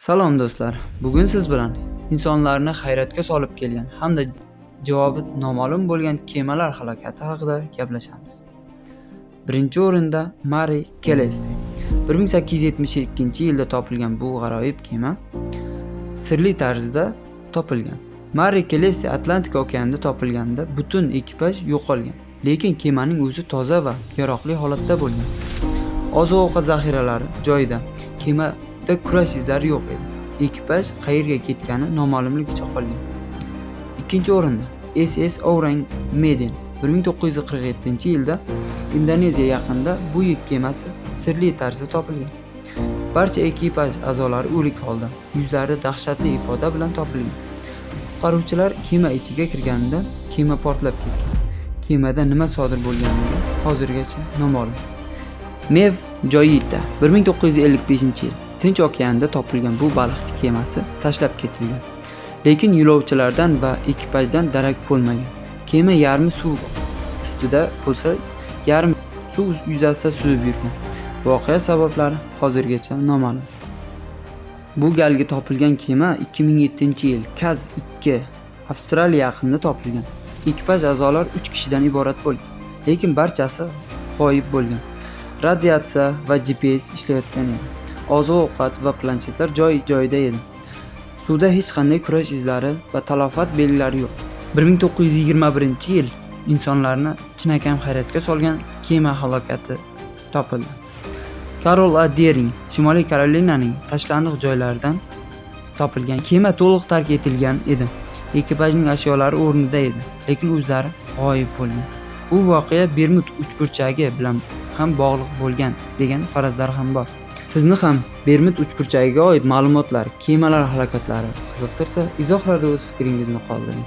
Salom do'stlar. Bugun siz bilan insonlarni hayratga solib kelgan hamda javobi noma'lum bo'lgan kemalar halokati haqida gaplashamiz. Birinchi o'rinda Marie Celeste. 1872-yilda topilgan bu g'aroyib kema sirli tarzda topilgan. Marie Celeste Atlantika okeanida topilganda butun ekipaj yo'qolgan, lekin kemaning o'zi toza va yaroqli holatda bo'lgan. Oziq-ovqat zaxiralari joyida, kemada kurash izlari yo'q edi. Ekipaj qayerga ketgani noma'lumligicha qolgan. Ikkinchi o'rinda SS Ourang Meiden. 1947-yilda Indoneziya yaqinida bu yuk kemasi sirli tarzda topilgan. Barcha ekipaj a'zolari o'lik holda, yuzlarida dahshatli ifoda bilan topilgan. Qutqaruvchilar kema ichiga kirganida kema portlab ketgan. Kemada nima sodir bo'lganligi hozirgacha noma'lum. Mev Joyita 1955-yil Tinch okeanida topilgan bu baliqchi kemasi tashlab ketilgan. Lekin yo'lovchilardan va ekipajdan darak bo'lmagan. Kema yarmi suv ustida bo'lsa, yarmi suv yuzasida suzib yurgan. Voqea sabablari hozirgacha noma'lum. Bu galgi topilgan kema 2007-yil Kaz 2 Avstraliya yaqinida topilgan. Ekipaj a'zolari 3 kishidan iborat bo'lgan, lekin barchasi g'oyib bo'lgan. Radiatsiya va GPS ishlayotgan edi. Oziq-ovqat va planshetlar joy-joyida edi. Suvda hech qanday kurash izlari va talafot belgilari yo'q. 1921-yil insonlarni chinakam hayratga solgan kema halokati topildi. Carol A. Deering Shimoliy Karolinaning tashlandiq joylaridan topilgan kema to'liq tark etilgan edi. Ekipajning ashyolari o'rnida edi, lekin o'zlari g'oyib bo'lgan. Bu voqea Bermud uchburchagi bilan ham bog'liq bo'lgan degan farazlar ham bor. Sizni ham Bermud uchburchagiga oid ma'lumotlar, kemalar halokatlari qiziqtirsa, izohlarda o'z fikringizni qoldiring.